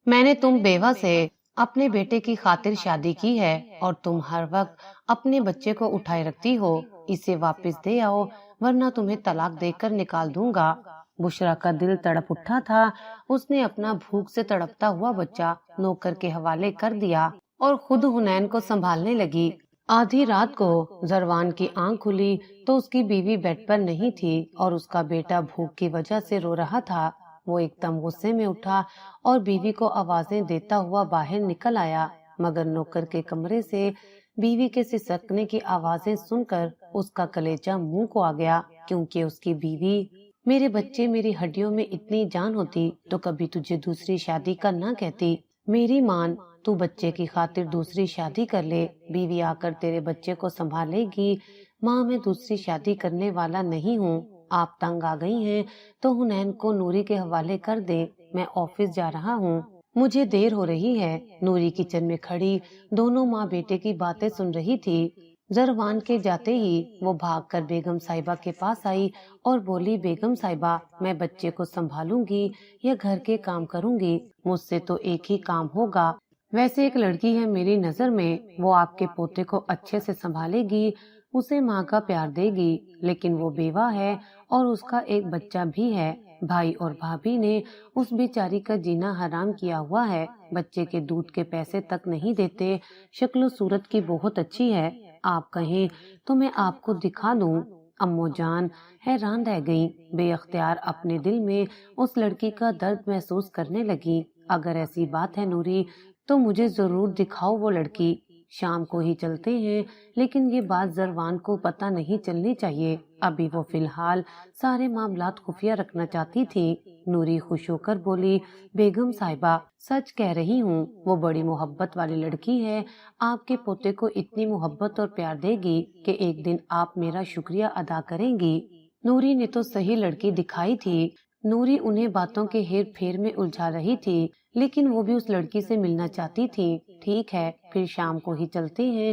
میں نے تم بیوہ سے اپنے بیٹے کی خاطر شادی کی ہے اور تم ہر وقت اپنے بچے کو اٹھائے رکھتی ہو۔ اسے واپس دے آؤ ورنہ تمہیں طلاق دے کر نکال دوں گا۔ بشرا کا دل تڑپ اٹھا تھا۔ اس نے اپنا بھوک سے تڑپتا ہوا بچہ نوکر کے حوالے کر دیا اور خود حنین کو سنبھالنے لگی۔ آدھی رات کو زروان کی آنکھ کھلی تو اس کی بیوی بیڈ پر نہیں تھی اور اس کا بیٹا بھوک کی وجہ سے رو رہا تھا۔ وہ ایک دم غصے میں اٹھا اور بیوی کو آوازیں دیتا ہوا باہر نکل آیا، مگر نوکر کے کمرے سے بیوی کے سسکنے کی آوازیں سن کر اس کا کلیجہ منہ کو آ گیا، کیونکہ اس کی بیوی: میرے بچے میری ہڈیوں میں اتنی جان ہوتی تو کبھی تجھے دوسری شادی کا نہ کہتی۔ میری مان، تو بچے کی خاطر دوسری شادی کر لے، بیوی آ کر تیرے بچے کو سنبھالے گی۔ ماں، میں دوسری شادی کرنے والا نہیں ہوں۔ آپ تنگ آ گئی ہیں تو حنین کو نوری کے حوالے کر دیں، میں آفس جا رہا ہوں، مجھے دیر ہو رہی ہے۔ نوری کچن میں کھڑی دونوں ماں بیٹے کی باتیں سن رہی تھی۔ زروان کے جاتے ہی وہ بھاگ کر بیگم صاحبہ کے پاس آئی اور بولی: بیگم صاحبہ، میں بچے کو سنبھالوں گی یا گھر کے کام کروں گی؟ مجھ سے تو ایک ہی کام ہوگا۔ ویسے ایک لڑکی ہے میری نظر میں، وہ آپ کے پوتے کو اچھے سے سنبھالے گی، اسے ماں کا پیار دے گی، لیکن وہ بیوہ ہے اور اس کا ایک بچہ بھی ہے۔ بھائی اور بھابھی نے اس بیچاری کا جینا حرام کیا ہوا ہے، بچے کے دودھ کے پیسے تک نہیں دیتے۔ شکل و صورت کی بہت اچھی ہے، آپ کہیں تو میں آپ کو دکھا دوں۔ امو جان حیران رہ گئیں، بے اختیار اپنے دل میں اس لڑکی کا درد محسوس کرنے لگی۔ اگر ایسی بات ہے نوری تو مجھے ضرور دکھاؤ وہ لڑکی، شام کو ہی چلتے ہیں، لیکن یہ بات زروان کو پتہ نہیں چلنی چاہیے۔ ابھی وہ فی الحال سارے معاملات خفیہ رکھنا چاہتی تھی۔ نوری خوش ہو کر بولی: بیگم صاحبہ، سچ کہہ رہی ہوں، وہ بڑی محبت والی لڑکی ہے، آپ کے پوتے کو اتنی محبت اور پیار دے گی کہ ایک دن آپ میرا شکریہ ادا کریں گی۔ نوری نے تو صحیح لڑکی دکھائی تھی۔ نوری انہیں باتوں کے ہیر پھیر میں الجھا رہی تھی، لیکن وہ بھی اس لڑکی سے ملنا چاہتی تھی۔ ٹھیک ہے، پھر شام کو ہی چلتے ہیں،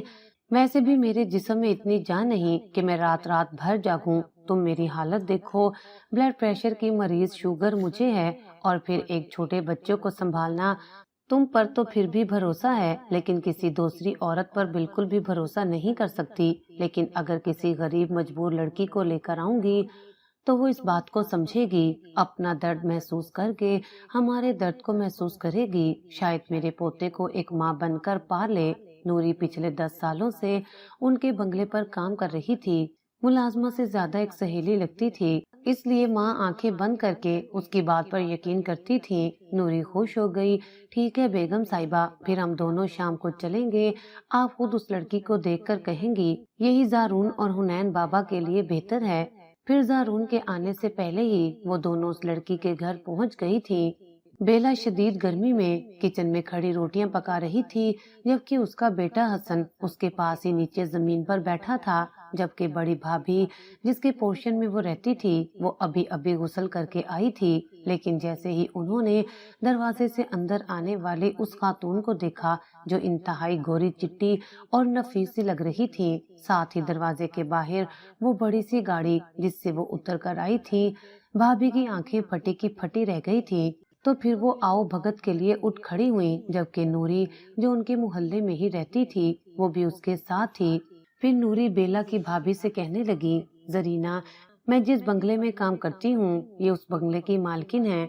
ویسے بھی میرے جسم میں اتنی جان نہیں کہ میں رات رات بھر جاگوں۔ تم میری حالت دیکھو، بلڈ پریشر کی مریض، شوگر مجھے ہے، اور پھر ایک چھوٹے بچوں کو سنبھالنا۔ تم پر تو پھر بھی بھروسہ ہے، لیکن کسی دوسری عورت پر بالکل بھی بھروسہ نہیں کر سکتی۔ لیکن اگر کسی غریب مجبور لڑکی کو لے کر آؤں گی تو وہ اس بات کو سمجھے گی، اپنا درد محسوس کر کے ہمارے درد کو محسوس کرے گی، شاید میرے پوتے کو ایک ماں بن کر پال لے۔ نوری پچھلے 10 سالوں سے ان کے بنگلے پر کام کر رہی تھی، ملازمہ سے زیادہ ایک سہیلی لگتی تھی، اس لیے ماں آنکھیں بند کر کے اس کی بات پر یقین کرتی تھی۔ نوری خوش ہو گئی۔ ٹھیک ہے بیگم صاحبہ، پھر ہم دونوں شام کو چلیں گے، آپ خود اس لڑکی کو دیکھ کر کہیں گی یہی زارون اور حنین بابا کے لیے بہتر ہے۔ پھر زارون کے آنے سے پہلے ہی وہ دونوں اس لڑکی کے گھر پہنچ گئی تھی۔ بیلا شدید گرمی میں کچن میں کھڑی روٹیاں پکا رہی تھی، جبکہ اس کا بیٹا حسن اس کے پاس ہی نیچے زمین پر بیٹھا تھا، جبکہ بڑی بھابھی جس کے پورشن میں وہ رہتی تھی وہ ابھی ابھی غسل کر کے آئی تھی، لیکن جیسے ہی انہوں نے دروازے سے اندر آنے والے اس خاتون کو دیکھا جو انتہائی گوری چٹی اور نفیس سی لگ رہی تھی، ساتھ ہی دروازے کے باہر وہ بڑی سی گاڑی جس سے وہ اتر کر آئی تھی، بھابھی کی آنکھیں پھٹی کی پھٹی رہ گئی تھی۔ تو پھر وہ آؤ بھگت کے لیے اٹھ کھڑی ہوئیں، جبکہ نوری جو ان کے محلے میں ہی رہتی تھی وہ بھی اس کے ساتھ تھی۔ پھر نوری بیلا کی بھابھی سے کہنے لگی: زرینہ، میں جس بنگلے میں کام کرتی ہوں یہ اس بنگلے کی مالکن ہے،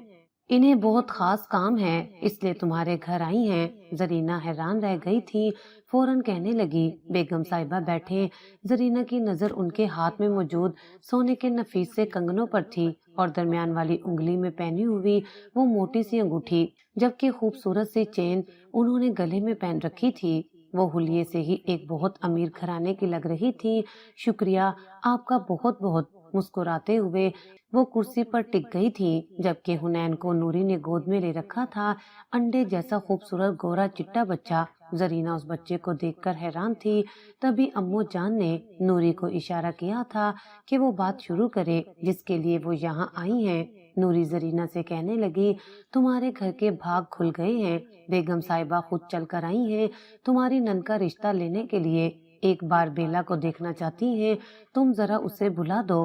انہیں بہت خاص کام ہے اس لیے تمہارے گھر آئی ہیں۔ زرینہ حیران رہ گئی تھی، فوراً کہنے لگی: بیگم صاحبہ بیٹھیں۔ زرینہ کی نظر ان کے ہاتھ میں موجود سونے کے نفیس سے کنگنوں پر تھی اور درمیان والی انگلی میں پہنی ہوئی وہ موٹی سی انگوٹھی، جبکہ خوبصورت سی چین انہوں نے گلے میں پہن رکھی تھی، وہ حلیے سے ہی ایک بہت امیر گھرانے کی لگ رہی تھی۔ شکریہ آپ کا بہت بہت، مسکراتے ہوئے وہ کرسی پر ٹک گئی تھی، جبکہ حنین کو نوری نے گود میں لے رکھا تھا، انڈے جیسا خوبصورت گورا چٹا بچہ۔ زرینہ اس بچے کو دیکھ کر حیران تھی، تبھی امو جان نے نوری کو اشارہ کیا تھا کہ وہ بات شروع کرے جس کے لیے وہ یہاں آئی ہیں۔ نوری زرینہ سے کہنے لگی: تمہارے گھر کے بھاگ کھل گئے ہیں، بیگم صاحبہ خود چل کر آئی ہیں تمہاری نند کا رشتہ لینے کے لیے، ایک بار بیلا کو دیکھنا چاہتی ہیں، تم ذرا اسے بلا دو۔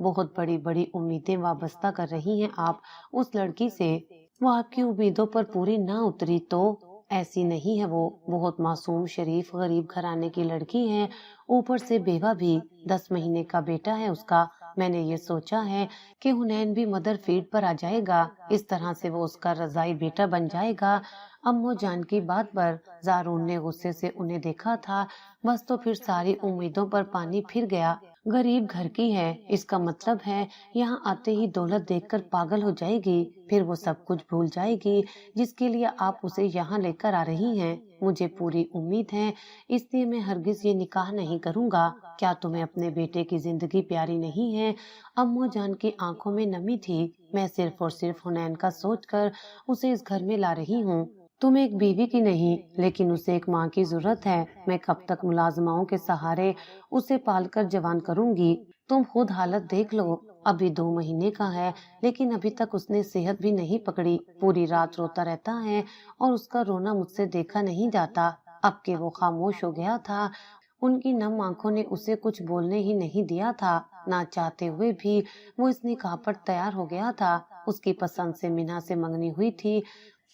بہت بڑی بڑی امیدیں وابستہ کر رہی ہیں آپ اس لڑکی سے، وہ آپ کی امیدوں پر پوری نہ اتری تو؟ ایسی نہیں ہے وہ، بہت معصوم شریف غریب گھرانے کی لڑکی ہے، اوپر سے بیوہ بھی، 10 مہینے کا بیٹا ہے اس کا۔ میں نے یہ سوچا ہے کہ حنین بھی مدر فیڈ پر آ جائے گا، اس طرح سے وہ اس کا رضائی بیٹا بن جائے گا۔ امو جان کی بات پر زارون نے غصے سے انہیں دیکھا تھا، بس تو پھر ساری امیدوں پر پانی پھر گیا۔ غریب گھر کی ہے، اس کا مطلب ہے یہاں آتے ہی دولت دیکھ کر پاگل ہو جائے گی، پھر وہ سب کچھ بھول جائے گی جس کے لیے آپ اسے یہاں لے کر آ رہی ہیں۔ مجھے پوری امید ہے، اس لیے میں ہرگز یہ نکاح نہیں کروں گا۔ کیا تمہیں اپنے بیٹے کی زندگی پیاری نہیں ہے؟ امو جان کی آنکھوں میں نمی تھی۔ میں صرف اور صرف حنین کا سوچ کر اسے اس گھر میں لا رہی ہوں۔ تم ایک بیوی کی نہیں، لیکن اسے ایک ماں کی ضرورت ہے۔ میں کب تک ملازماؤں کے سہارے اسے پال کر جوان کروں گی؟ تم خود حالت دیکھ لو، ابھی 2 مہینے کا ہے، لیکن ابھی تک اس نے صحت بھی نہیں پکڑی، پوری رات روتا رہتا ہے اور اس کا رونا مجھ سے دیکھا نہیں جاتا۔ اب کہ وہ خاموش ہو گیا تھا، ان کی نم آنکھوں نے اسے کچھ بولنے ہی نہیں دیا تھا۔ نہ چاہتے ہوئے بھی وہ اس نکاح پر تیار ہو گیا تھا۔ اس کی پسند سے منہا سے منگنی ہوئی تھی،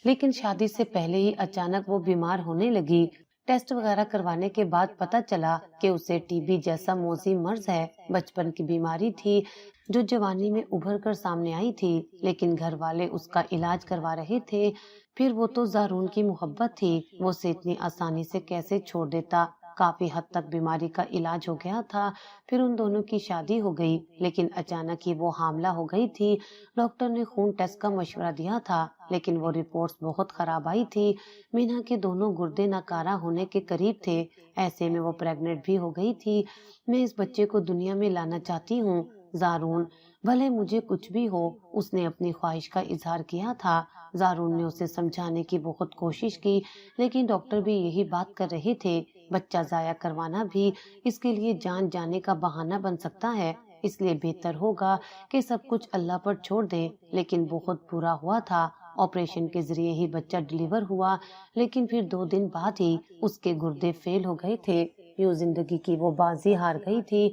لیکن شادی سے پہلے ہی اچانک وہ بیمار ہونے لگی۔ ٹیسٹ وغیرہ کروانے کے بعد پتا چلا کہ اسے ٹی بی جیسا موذی مرض ہے۔ بچپن کی بیماری تھی جو جوانی میں ابھر کر سامنے آئی تھی، لیکن گھر والے اس کا علاج کروا رہے تھے۔ پھر وہ تو زارون کی محبت تھی، وہ اسے اتنی آسانی سے کیسے چھوڑ دیتا؟ کافی حد تک بیماری کا علاج ہو گیا تھا، پھر ان دونوں کی شادی ہو گئی، لیکن اچانک ہی وہ حاملہ ہو گئی تھی۔ ڈاکٹر نے خون ٹیسٹ کا مشورہ دیا تھا، لیکن وہ رپورٹس بہت خراب آئی تھی۔ مینا کے دونوں گردے ناکارہ ہونے کے قریب تھے، ایسے میں وہ پریگننٹ بھی ہو گئی تھی۔ میں اس بچے کو دنیا میں لانا چاہتی ہوں زارون، بھلے مجھے کچھ بھی ہو۔ اس نے اپنی خواہش کا اظہار کیا تھا۔ زارون نے اسے سمجھانے کی بہت کوشش کی، لیکن ڈاکٹر بھی یہی بات کر رہے تھے، بچہ ضائع کروانا بھی اس کے لیے جان جانے کا بہانہ بن سکتا ہے، اس لیے بہتر ہوگا کہ سب کچھ اللہ پر چھوڑ دیں۔ لیکن بہت برا ہوا تھا، آپریشن کے ذریعے ہی بچہ ڈلیور ہوا، لیکن پھر 2 دن بعد ہی اس کے گردے فیل ہو گئے تھے۔ یوں زندگی کی وہ بازی ہار گئی تھی۔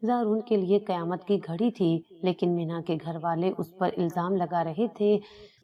زارون کے لیے قیامت کی گھڑی تھی، لیکن مینا کے گھر والے اس پر الزام لگا رہے تھے۔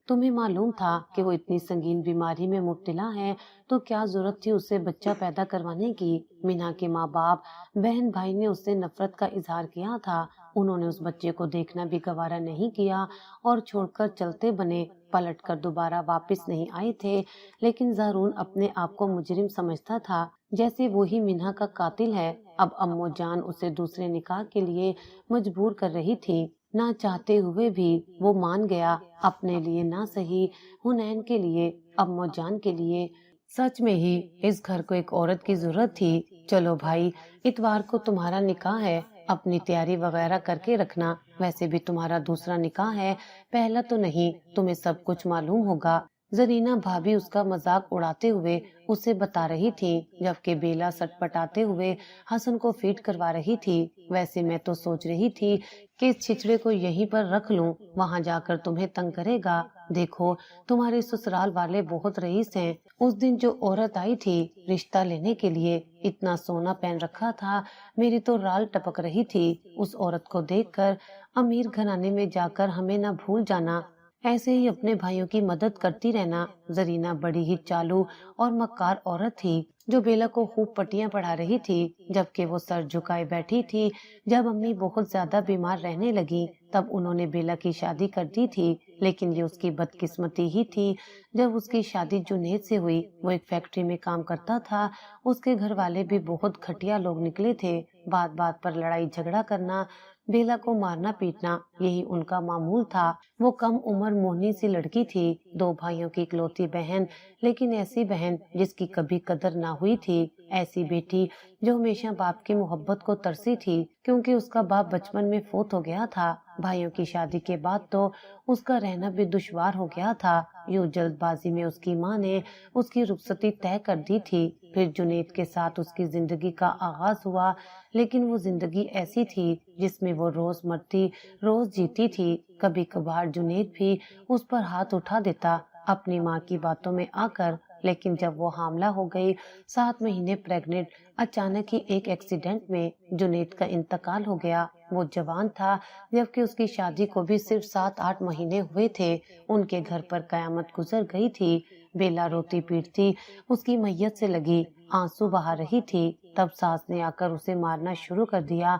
تمہیں معلوم تھا کہ وہ اتنی سنگین بیماری میں مبتلا ہے، تو کیا ضرورت تھی اسے بچہ پیدا کروانے کی؟ مینا کے ماں باپ بہن بھائی نے اس سے نفرت کا اظہار کیا تھا، انہوں نے اس بچے کو دیکھنا بھی گوارا نہیں کیا اور چھوڑ کر چلتے بنے، پلٹ کر دوبارہ واپس نہیں آئے تھے۔ لیکن زارون اپنے آپ کو مجرم سمجھتا تھا، جیسے وہی منہا کا قاتل ہے۔ اب امو جان اسے دوسرے نکاح کے لیے مجبور کر رہی تھی، نہ چاہتے ہوئے بھی وہ مان گیا، اپنے لیے نہ صحیح، حنین کے لیے، امو جان کے لیے۔ سچ میں ہی اس گھر کو ایک عورت کی ضرورت تھی۔ چلو بھائی، اتوار کو تمہارا نکاح ہے، اپنی تیاری وغیرہ کر کے رکھنا، ویسے بھی تمہارا دوسرا نکاح ہے، پہلا تو نہیں، تمہیں سب کچھ معلوم ہوگا۔ زرینہ بھابھی اس کا مذاق اڑاتے ہوئے اسے بتا رہی تھی، جبکہ بیلا سٹ پٹاتے ہوئے حسن کو فیڈ کروا رہی تھی۔ ویسے میں تو سوچ رہی تھی کہ اس چھچڑے کو یہیں پر رکھ لوں، وہاں جا کر تمہیں تنگ کرے گا۔ دیکھو تمہارے سسرال والے بہت رئیس ہیں، اس دن جو عورت آئی تھی رشتہ لینے کے لیے، اتنا سونا پہن رکھا تھا، میری تو رال ٹپک رہی تھی۔ اس عورت کو دیکھ کر امیر گھرانے میں جا کر ہمیں نہ بھول جانا، ایسے ہی اپنے بھائیوں کی مدد کرتی رہنا۔ زرینہ بڑی ہی چالو اور مکار عورت تھی، جو بیلا کو خوب پٹیاں پڑھا رہی تھی، جبکہ وہ سر جھکائے بیٹھی تھی۔ جب امی بہت زیادہ بیمار رہنے لگی تب انہوں نے بیلا کی شادی کر دی تھی، لیکن یہ اس کی بدقسمتی ہی تھی۔ جب اس کی شادی جنید سے ہوئی، وہ ایک فیکٹری میں کام کرتا تھا، اس کے گھر والے بھی بہت گھٹیا لوگ نکلے تھے، بات بات پر لڑائی جھگڑا کرنا، بیلا کو مارنا پیٹنا، یہی ان کا معمول تھا۔ وہ کم عمر موہنی سی لڑکی تھی، 2 بھائیوں کی اکلوتی بہن، لیکن ایسی بہن جس کی کبھی قدر نہ ہوئی تھی، ایسی بیٹی جو ہمیشہ باپ کی محبت کو ترسی تھی، کیونکہ اس کا باپ بچپن میں فوت ہو گیا تھا۔ بھائیوں کی شادی کے بعد تو اس کا رہنا بھی دشوار ہو گیا تھا، یوں جلد بازی میں اس کی ماں نے اس کی رخصتی طے کر دی تھی۔ پھر جنید کے ساتھ اس کی زندگی کا آغاز ہوا، لیکن وہ زندگی ایسی تھی جس میں وہ روز مرتی روز جیتی تھی۔ کبھی کبھار جنید بھی اس پر ہاتھ اٹھا دیتا، اپنی ماں کی باتوں میں آ کر لیکن جب وہ حاملہ ہو گئی 7 مہینے پریگننٹ، اچانک ہی ایک ایکسیڈنٹ میں جنید کا انتقال ہو گیا۔ وہ جوان تھا جبکہ اس کی شادی کو بھی صرف 7-8 مہینے ہوئے تھے۔ ان کے گھر پر قیامت گزر گئی تھی۔ بیلا روتی پیٹتی اس کی میت سے لگی، آنسو بہا رہی تھی۔ تب ساس نے آ کر اسے مارنا شروع کر دیا۔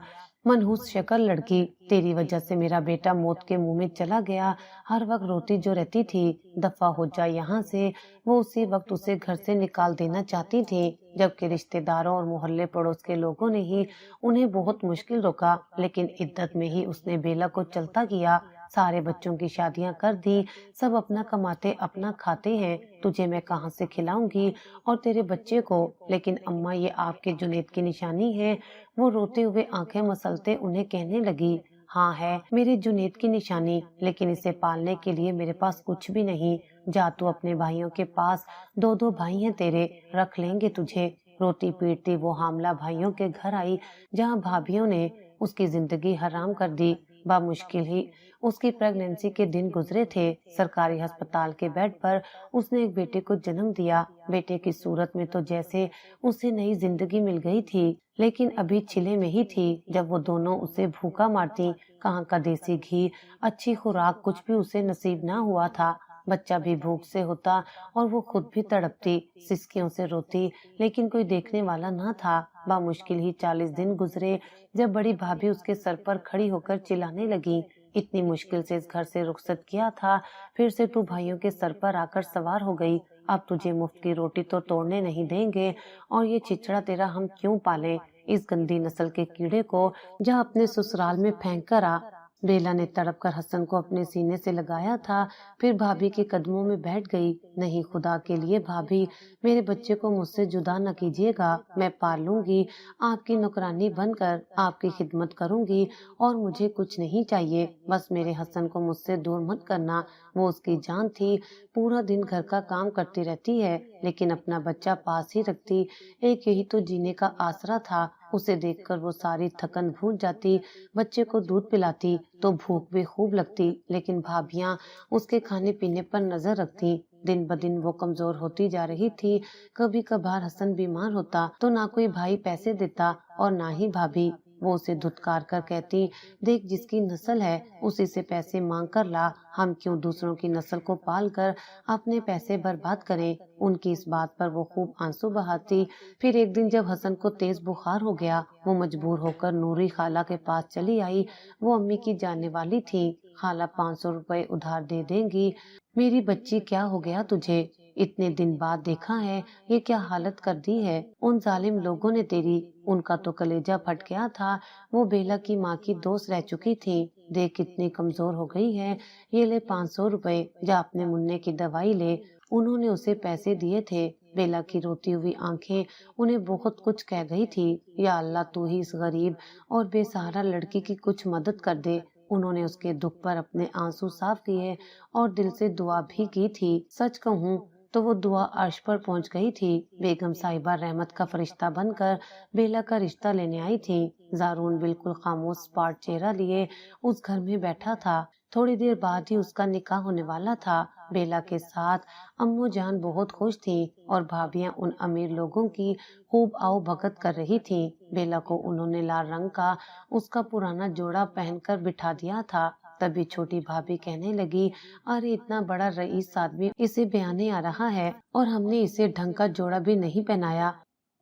منحوس شکل لڑکی، تیری وجہ سے میرا بیٹا موت کے منہ میں چلا گیا، ہر وقت روتی جو رہتی تھی، دفع ہو جا یہاں سے۔ وہ اسی وقت اسے گھر سے نکال دینا چاہتی تھی، جبکہ رشتہ داروں اور محلے پڑوس کے لوگوں نے ہی انہیں بہت مشکل روکا، لیکن عدت میں ہی اس نے بیلا کو چلتا کیا۔ سارے بچوں کی شادیاں کر دی، سب اپنا کماتے اپنا کھاتے ہیں، تجھے میں کہاں سے کھلاؤں گی اور تیرے بچے کو؟ لیکن اماں یہ آپ کے جنید کی نشانی ہے۔ وہ روتے ہوئے آنکھیں مسلتے انہیں کہنے لگی، ہاں ہے میرے جنید کی نشانی، لیکن اسے پالنے کے لیے میرے پاس کچھ بھی نہیں۔ جا تو اپنے بھائیوں کے پاس، 2 بھائی ہیں تیرے، رکھ لیں گے تجھے۔ روتی پیٹتی وہ حاملہ بھائیوں کے گھر آئی، جہاں بھابھیوں نے اس کی زندگی حرام کر دی۔ بامشکل ہی اس کی پریگنینسی کے دن گزرے تھے۔ سرکاری ہسپتال کے بیڈ پر اس نے ایک بیٹے کو جنم دیا۔ بیٹے کی صورت میں تو جیسے اسے نئی زندگی مل گئی تھی، لیکن ابھی چھلے میں ہی تھی جب وہ دونوں اسے بھوکا مارتی۔ کہاں کا دیسی گھی، اچھی خوراک کچھ بھی اسے نصیب نہ ہوا تھا۔ بچہ بھی بھوک سے ہوتا اور وہ خود بھی تڑپتی، سسکیوں سے روتی، لیکن کوئی دیکھنے والا نہ تھا۔ بامشکل ہی 40 دن گزرے جب بڑی بھابھی اس کے سر پر کھڑی ہو کر چلانے لگی، اتنی مشکل سے اس گھر سے رخصت کیا تھا، پھر سے تو بھائیوں کے سر پر آ کر سوار ہو گئی۔ اب تجھے مفت کی روٹی تو توڑنے نہیں دیں گے، اور یہ چچڑا تیرا ہم کیوں پالیں؟ اس گندی نسل کے کیڑے کو جا اپنے سسرال میں پھینک کر آ۔ بیلا نے تڑپ کر حسن کو اپنے سینے سے لگایا تھا، پھر بھابھی کے قدموں میں بیٹھ گئی۔ نہیں خدا کے لیے بھابھی، میرے بچے کو مجھ سے جدا نہ کیجیے گا، میں پال لوں گی، آپ کی نوکرانی بن کر آپ کی خدمت کروں گی، اور مجھے کچھ نہیں چاہیے، بس میرے حسن کو مجھ سے دور مت کرنا۔ وہ اس کی جان تھی، پورا دن گھر کا کام کرتی رہتی ہے لیکن اپنا بچہ پاس ہی رکھتی، ایک یہی تو جینے کا آسرا تھا۔ اسے دیکھ کر وہ ساری تھکن بھول جاتی، بچے کو دودھ پلاتی تو بھوک بھی خوب لگتی، لیکن بھابیاں اس کے کھانے پینے پر نظر رکھتی۔ دن بدن وہ کمزور ہوتی جا رہی تھی۔ کبھی کبھار حسن بیمار ہوتا تو نہ کوئی بھائی پیسے دیتا اور نہ ہی بھابھی۔ وہ اسے دھتکار کر کہتی، دیکھ جس کی نسل ہے اسی سے پیسے مانگ کر لا، ہم کیوں دوسروں کی نسل کو پال کر اپنے پیسے برباد کریں؟ ان کی اس بات پر وہ خوب آنسو بہاتی۔ پھر ایک دن جب حسن کو تیز بخار ہو گیا، وہ مجبور ہو کر نوری خالہ کے پاس چلی آئی۔ وہ امی کی جاننے والی تھی۔ خالہ 500 روپے ادھار دے دیں گی۔ میری بچی کیا ہو گیا تجھے؟ اتنے دن بعد دیکھا ہے، یہ کیا حالت کر دی ہے ان ظالم لوگوں نے تیری؟ ان کا تو کلیجہ پھٹ گیا تھا۔ وہ بیلا کی ماں کی دوست رہ چکی تھی، دیکھ کتنی کمزور ہو گئی ہے۔ یہ لے 500 روپے، جا اپنے منع کی دوائی لے۔ انہوں نے اسے پیسے دیے تھے۔ بیلا کی روتی ہوئی آنکھیں انہیں بہت کچھ کہہ گئی تھی۔ یا اللہ تو ہی اس غریب اور بے سہارا لڑکی کی کچھ مدد کر دے۔ انہوں نے اس کے دکھ پر اپنے آنسو صاف کیے اور دل سے دعا بھی کی تھی۔ سچ کہوں تو وہ دعا عرش پر پہنچ گئی تھی۔ بیگم صاحبہ رحمت کا فرشتہ بن کر بیلا کا رشتہ لینے آئی تھی۔ زارون بالکل خاموش سپاٹ چہرہ لیے اس گھر میں بیٹھا تھا۔ تھوڑی دیر بعد ہی اس کا نکاح ہونے والا تھا۔ بیلا کے ساتھ امو جان بہت خوش تھی اور بھابیاں ان امیر لوگوں کی خوب آؤ بھگت کر رہی تھی۔ بیلا کو انہوں نے لال رنگ کا اس کا پرانا جوڑا پہن کر بٹھا دیا تھا۔ تبھی چھوٹی بھابھی کہنے لگی، ارے اتنا بڑا رئیس آدمی اسے بیانے آ رہا ہے اور ہم نے اسے ڈھنگ کا جوڑا بھی نہیں پہنایا۔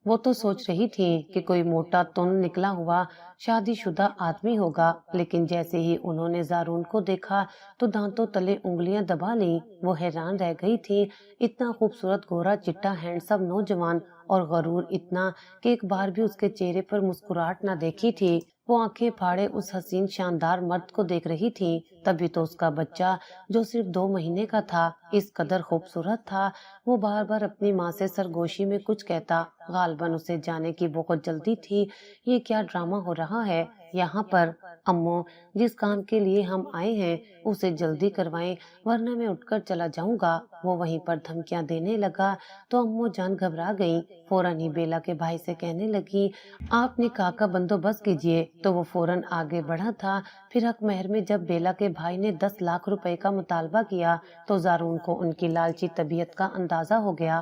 وہ تو سوچ رہی تھی کہ کوئی موٹا تن نکلا ہوا شادی شدہ آدمی ہوگا، لیکن جیسے ہی انہوں نے زارون کو دیکھا تو دانتوں تلے انگلیاں دبا لیں۔ وہ حیران رہ گئی تھی، اتنا خوبصورت گورا چٹا ہینڈسم نوجوان اور غرور اتنا کہ ایک بار بھی اس کے چہرے پر مسکراہٹ نہ دیکھی تھی۔ وہ آنکھیں پھاڑے اس حسین شاندار مرد کو دیکھ رہی تھی۔ تبھی تو اس کا بچہ جو صرف 2 مہینے کا تھا اس قدر خوبصورت تھا۔ وہ بار بار اپنی ماں سے سرگوشی میں کچھ کہتا، غالباً اسے جانے کی بہت جلدی تھی۔ یہ کیا ڈرامہ ہو رہا ہے یہاں پر؟ امو، جس کام کے لیے ہم آئے ہیں اسے جلدی کروائیں ورنہ میں اٹھ کر چلا جاؤں گا۔ وہ وہیں پر دھمکیاں دینے لگا تو امو جان گھبرا گئی۔ فوراً ہی بیلا کے بھائی سے کہنے لگی، آپ نکاح کا بندوبست کیجیے۔ تو وہ فوراً آگے بڑھا تھا۔ پھر حق مہر میں جب بیلا کے بھائی نے 10 لاکھ روپے کا مطالبہ کیا تو زارون کو ان کی لالچی طبیعت کا اندازہ ہو گیا۔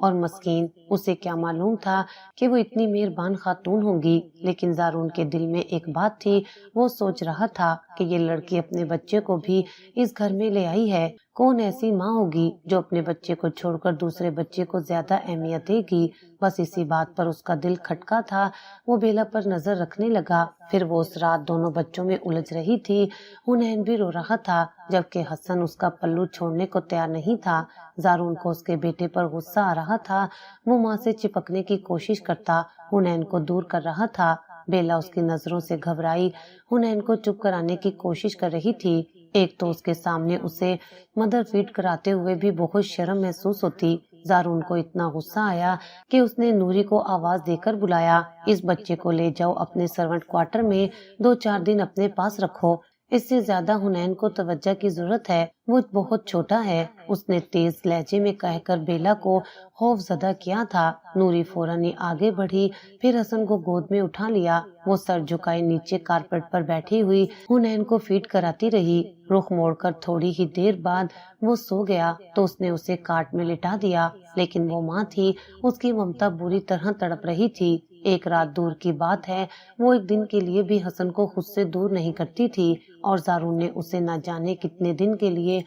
اور مسکین اسے کیا معلوم تھا کہ وہ اتنی مہربان خاتون ہوگی، لیکن زارون کے دل میں ایک بات تھی، وہ سوچ رہا تھا کہ یہ لڑکی اپنے بچے کو بھی اس گھر میں لے آئی ہے، کون ایسی ماں ہوگی جو اپنے بچے کو چھوڑ کر دوسرے بچے کو زیادہ اہمیت دے گی۔ بس اسی بات پر اس کا دل کھٹکا تھا، وہ بیلا پر نظر رکھنے لگا۔ پھر وہ اس رات دونوں بچوں میں الجھ رہی تھی، حنین بھی رو رہا تھا جبکہ حسن اس کا پلو چھوڑنے کو تیار نہیں تھا۔ زارون کو اس کے بیٹے پر غصہ آ رہا تھا، وہ ماں سے چپکنے کی کوشش کرتا حنین کو دور کر رہا تھا۔ بیلا اس کی نظروں سے گھبرائی حنین کو چپ کرانے کی کوشش کر رہی تھی۔ ایک تو اس کے سامنے اسے مدر فیڈ کراتے ہوئے بھی بہت شرم محسوس ہوتی۔ زارون کو اتنا غصہ آیا کہ اس نے نوری کو آواز دے کر بلایا، اس بچے کو لے جاؤ اپنے سرونٹ کوارٹر میں، 2-4 دن اپنے پاس رکھو، اس سے زیادہ حنین کو توجہ کی ضرورت ہے، وہ بہت چھوٹا ہے، اس نے تیز لہجے میں کہہ کر بیلا کو خوف زدہ کیا تھا۔ نوری فوراً آگے بڑھی، پھر حسن کو گود میں اٹھا لیا، وہ سر جھکائے نیچے کارپیٹ پر بیٹھی ہوئی حنین کو فیڈ کراتی رہی۔ رخ موڑ کر تھوڑی ہی دیر بعد وہ سو گیا تو اس نے اسے کاٹ میں لٹا دیا، لیکن وہ ماں تھی، اس کی ممتا بری طرح تڑپ رہی تھی۔ ایک رات دور کی بات ہے، وہ ایک دن کے لیے بھی حسن کو خود سے دور نہیں کرتی تھی، اور زارون نے اسے نہ جانے کتنے دن کے لیے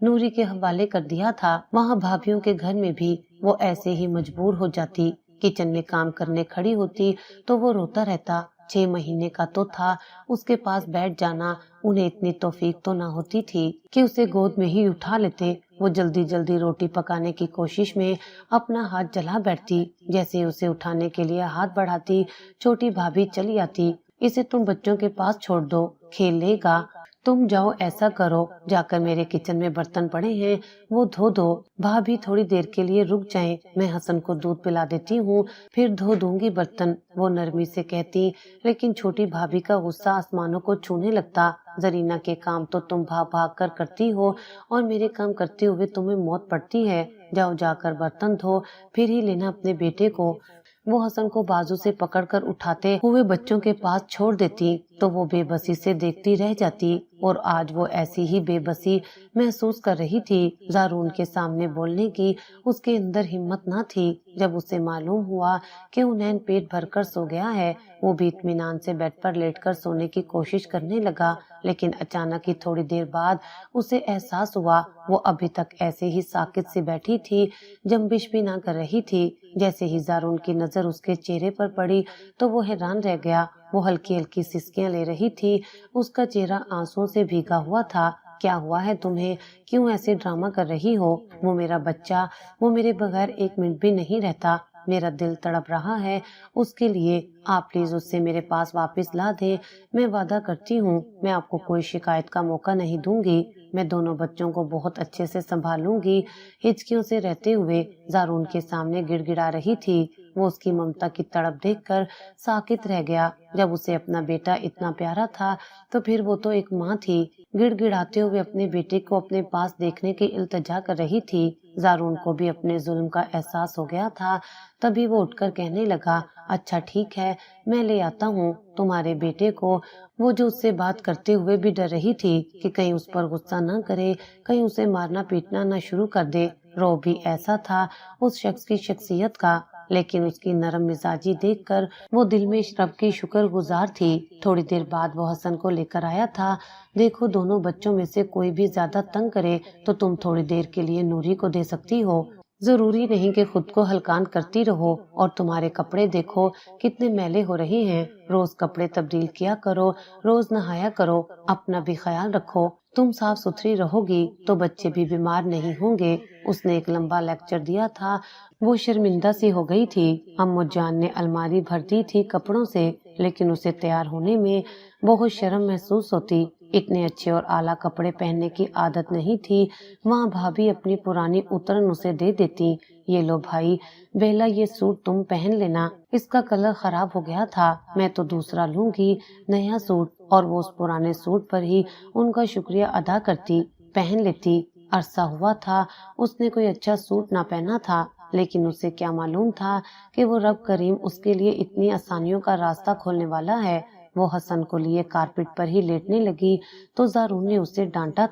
نوری کے حوالے کر دیا تھا۔ وہاں بھابھیوں کے گھر میں بھی وہ ایسے ہی مجبور ہو جاتی، کچن میں کام کرنے کھڑی ہوتی تو وہ روتا رہتا۔ 6 مہینے کا تو تھا، اس کے پاس بیٹھ جانا، انہیں اتنی توفیق تو نہ ہوتی تھی کہ اسے گود میں ہی اٹھا لیتے۔ وہ جلدی جلدی روٹی پکانے کی کوشش میں اپنا ہاتھ جلا بیٹھتی، جیسے اسے اٹھانے کے لیے ہاتھ بڑھاتی چھوٹی بھابھی چلی آتی، اسے تم بچوں کے پاس چھوڑ دو، کھیل لے گا، تم جاؤ ایسا کرو، جا کر میرے کچن میں برتن پڑے ہیں وہ دھو دو، بھابھی تھوڑی دیر کے لیے رک جائیں، میں حسن کو دودھ پلا دیتی ہوں، پھر دھو دوں گی برتن، وہ نرمی سے کہتی، لیکن چھوٹی بھابھی کا غصہ آسمانوں کو چھونے لگتا۔ زرینہ کے کام تو تم بھاگ بھاگ کر کرتی ہو اور میرے کام کرتے ہوئے تمہیں موت پڑتی ہے، جاؤ جا کر برتن دھو، پھر ہی لینا اپنے بیٹے کو۔ وہ حسن کو بازو سے پکڑ کر اٹھاتے ہوئے بچوں کے پاس چھوڑ دیتی تو وہ بے بسی سے دیکھتی رہ جاتی، اور آج وہ ایسی ہی بے بسی محسوس کر رہی تھی۔ زارون کے سامنے بولنے کی اس کے اندر ہمت نہ تھی۔ جب اسے معلوم ہوا کہ حنین پیٹ بھر کر سو گیا ہے، وہ بھی اطمینان سے بیڈ پر لیٹ کر سونے کی کوشش کرنے لگا، لیکن اچانک ہی تھوڑی دیر بعد اسے احساس ہوا وہ ابھی تک ایسے ہی ساکت سے بیٹھی تھی، جنبش بھی نہ کر رہی تھی۔ جیسے ہی زارون کی نظر اس کے چہرے پر پڑی تو وہ حیران رہ گیا، وہ ہلکی ہلکی سسکیاں لے رہی تھی، اس کا چہرہ آنسوؤں سے بھیگا ہوا تھا۔ کیا ہوا ہے تمہیں؟ کیوں ایسے ڈرامہ کر رہی ہو؟ وہ میرا بچہ، وہ میرے بغیر ایک منٹ بھی نہیں رہتا، میرا دل تڑپ رہا ہے اس کے لیے، آپ پلیز اس سے میرے پاس واپس لا دیں، میں وعدہ کرتی ہوں میں آپ کو کوئی شکایت کا موقع نہیں دوں گی، میں دونوں بچوں کو بہت اچھے سے سنبھالوں گی۔ ہچکیوں سے رہتے ہوئے زارون کے سامنے گڑ گڑا رہی تھی، وہ اس کی ممتا کی تڑپ دیکھ کر ساکت رہ گیا۔ جب اسے اپنا بیٹا اتنا پیارا تھا تو پھر وہ تو ایک ماں تھی، گڑ گڑاتے ہوئے اپنے بیٹے کو اپنے پاس دیکھنے کی التجا کر رہی تھی۔ زارون کو بھی اپنے ظلم کا احساس ہو گیا تھا، تبھی وہ اٹھ کر کہنے لگا، اچھا ٹھیک ہے، میں لے آتا ہوں تمہارے بیٹے کو۔ وہ جو اس سے بات کرتے ہوئے بھی ڈر رہی تھی کہ کہیں اس پر غصہ نہ کرے، کہیں اسے مارنا پیٹنا نہ شروع کر دے۔ رو بھی ایسا تھا اس شخص کی شخصیت کا، لیکن اس کی نرم مزاجی دیکھ کر وہ دل میں رب کی شکر گزار تھی۔ تھوڑی دیر بعد وہ حسن کو لے کر آیا تھا، دیکھو دونوں بچوں میں سے کوئی بھی زیادہ تنگ کرے تو تم تھوڑی دیر کے لیے نوری کو دے سکتی ہو، ضروری نہیں کہ خود کو ہلکان کرتی رہو، اور تمہارے کپڑے دیکھو کتنے میلے ہو رہے ہیں، روز کپڑے تبدیل کیا کرو، روز نہایا کرو، اپنا بھی خیال رکھو، تم صاف ستھری رہو گی تو بچے بھی بیمار نہیں ہوں گے۔ اس نے ایک لمبا لیکچر دیا تھا، وہ شرمندہ سی ہو گئی تھی۔ امو جان نے الماری بھر دی تھی کپڑوں سے، لیکن اسے تیار ہونے میں بہت شرم محسوس ہوتی، اتنے اچھے اور اعلیٰ کپڑے پہننے کی عادت نہیں تھی۔ وہاں بھابھی اپنی پرانی اترن اسے دے دیتی، یہ لو بھائی بیلا، یہ سوٹ تم پہن لینا، اس کا کلر خراب ہو گیا تھا، میں تو دوسرا لوں گی، نیا سوٹ، اور وہ اس پرانے سوٹ پر ہی ان کا شکریہ ادا کرتی، پہن لیتی۔ عرصہ ہوا تھا اس نے کوئی اچھا سوٹ نہ پہنا تھا، لیکن اسے کیا معلوم تھا کہ وہ رب کریم اس کے لیے اتنی آسانیوں کا راستہ کھولنے والا ہے۔ وہ حسن کو لیے کارپیٹ پر ہی لیٹنے لگی تو زارون نے اسے ڈانٹا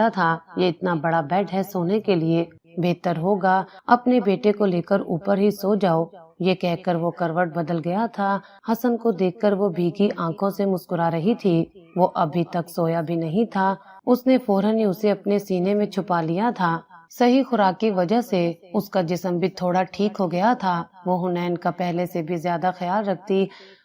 تھا، یہ اتنا بڑا بیڈ ہے سونے کے لیے، بہتر ہوگا اپنے بیٹے کو لے کر اوپر ہی سو جاؤ۔ یہ کہہ کر وہ کروٹ بدل گیا تھا۔ حسن کو دیکھ کر وہ بھیگی آنکھوں سے مسکرا رہی تھی۔ وہ ابھی تک سویا بھی نہیں تھا۔ اس نے فوراً ہی اسے اپنے سینے میں چھپا لیا تھا۔ صحیح خوراک کی وجہ سے اس کا جسم بھی تھوڑا ٹھیک ہو گیا تھا۔ وہ حنین کا پہلے سے بھی زیادہ خیال رکھتی۔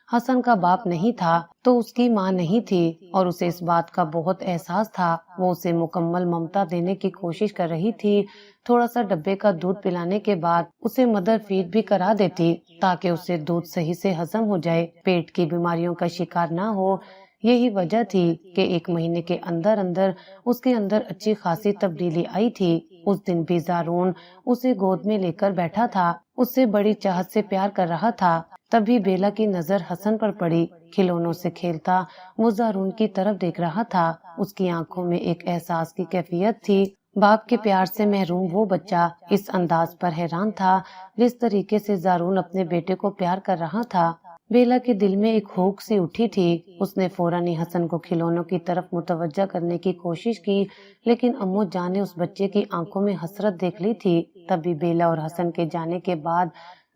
حسن کا باپ نہیں تھا تو اس کی ماں نہیں تھی اور اسے اس بات کا بہت احساس تھا۔ وہ اسے مکمل ممتا دینے کی کوشش کر رہی تھی۔ تھوڑا سا ڈبے کا دودھ پلانے کے بعد اسے مدر فیڈ بھی کرا دیتی تاکہ اسے دودھ صحیح سے ہضم ہو جائے، پیٹ کی بیماریوں کا شکار نہ ہو۔ یہی وجہ تھی کہ 1 مہینے کے اندر اندر اس کے اندر اچھی خاصی تبدیلی آئی تھی۔ اس دن بھی زارون اسے گود میں لے کر بیٹھا تھا، اس سے بڑی چاہت سے پیار کر رہا تھا۔ تبھی بیلا کی نظر حسن پر پڑی۔ کھلونوں سے کھیلتا وہ زارون کی طرف دیکھ رہا تھا۔ اس کی آنکھوں میں ایک احساس کی کیفیت تھی۔ باپ کے پیار سے محروم وہ بچہ اس انداز پر حیران تھا جس طریقے سے زارون اپنے بیٹے کو پیار کر رہا تھا۔ بیلا کے دل میں ایک ہوک سی اٹھی تھی۔ اس نے فوراً ہی حسن کو کھلونوں کی طرف متوجہ کرنے کی کوشش کی، لیکن امو جان نے اس بچے کی آنکھوں میں حسرت دیکھ لی تھی۔ تبھی بیلا اور حسن کے جانے کے بعد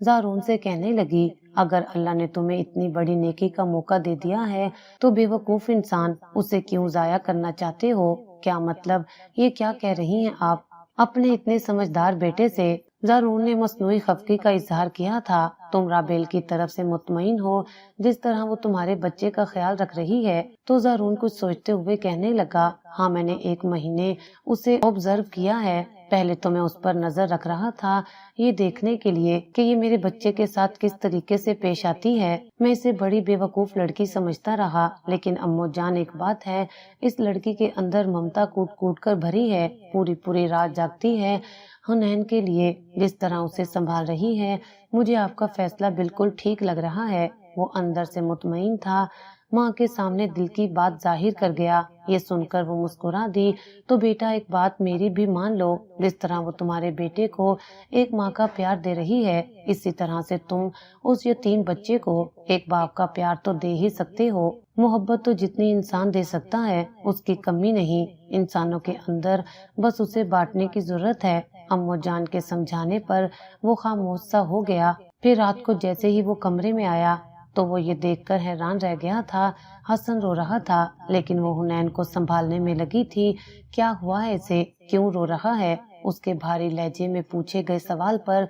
زارون سے کہنے لگی، اگر اللہ نے تمہیں اتنی بڑی نیکی کا موقع دے دیا ہے تو بے وقوف انسان اسے کیوں ضائع کرنا چاہتے ہو؟ کیا مطلب؟ یہ کیا کہہ رہی ہیں آپ اپنے اتنے سمجھدار بیٹے سے؟ زارون نے مصنوعی خفگی کا اظہار کیا تھا۔ تم رابیل کی طرف سے مطمئن ہو جس طرح وہ تمہارے بچے کا خیال رکھ رہی ہے؟ تو زارون کچھ سوچتے ہوئے کہنے لگا، ہاں میں نے 1 مہینے اسے آبزرو کیا ہے۔ پہلے تو میں اس پر نظر رکھ رہا تھا یہ دیکھنے کے لیے کہ یہ میرے بچے کے ساتھ کس طریقے سے پیش آتی ہے۔ میں اسے بڑی بے وقوف لڑکی سمجھتا رہا، لیکن امو جان ایک بات ہے، اس لڑکی کے اندر ممتا کوٹ کوٹ کر بھری ہے، پوری پوری رات جاگتی ہے حنین کے لیے۔ جس طرح اسے سنبھال رہی ہے مجھے آپ کا فیصلہ بالکل ٹھیک لگ رہا ہے۔ وہ اندر سے مطمئن تھا، ماں کے سامنے دل کی بات ظاہر کر گیا۔ یہ سن کر وہ مسکرا دی، تو بیٹا ایک بات میری بھی مان لو، جس طرح وہ تمہارے بیٹے کو ایک ماں کا پیار دے رہی ہے اسی طرح سے تم اس یتیم بچے کو ایک باپ کا پیار تو دے ہی سکتے ہو۔ محبت تو جتنی انسان دے سکتا ہے اس کی کمی نہیں، انسانوں کے اندر بس اسے بانٹنے کی ضرورت ہے۔ امو جان کے سمجھانے پر وہ خاموش سا ہو گیا۔ پھر رات کو جیسے ہی وہ کمرے میں آیا تو وہ یہ دیکھ کر حیران رہ گیا تھا حسن رو رہا تھا، لیکن وہ حنین کو سنبھالنے میں لگی تھی۔ کیا ہوا ہے اسے؟ کیوں رو رہا ہے؟ اس کے بھاری لہجے میں پوچھے گئے سوال پر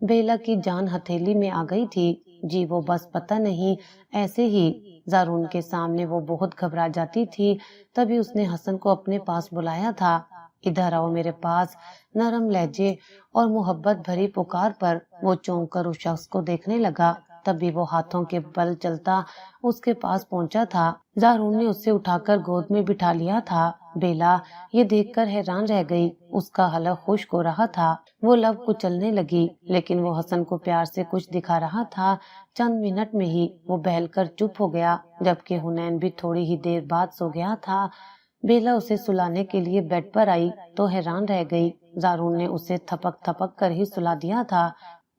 بیلا کی جان ہتھیلی میں آ گئی تھی۔ جی وہ بس پتہ نہیں ایسے ہی۔ زارون کے سامنے وہ بہت گھبرا جاتی تھی۔ تبھی اس نے حسن کو اپنے پاس بلایا تھا۔ ادھر آؤ میرے پاس۔ نرم لہجے اور محبت بھری پکار پر وہ چونک کر اس شخص کو دیکھنے لگا۔ تبھی وہ ہاتھوں کے بل چلتا اس کے پاس پہنچا تھا۔ زارون نے اسے اٹھا کر گود میں بٹھا لیا تھا۔ بیلا یہ دیکھ کر حیران رہ گئی۔ اس کا حلق خشک ہو رہا تھا۔ وہ لب کچلنے لگی، لیکن وہ حسن کو پیار سے کچھ دکھا رہا تھا۔ چند منٹ میں ہی وہ بہل کر چپ ہو گیا، جبکہ حنین بھی تھوڑی ہی دیر بعد سو گیا تھا۔ بیلا اسے سلانے کے لیے بیڈ پر آئی تو حیران رہ گئی۔ زارون نے اسے تھپک تھپک کر ہی سلا دیا تھا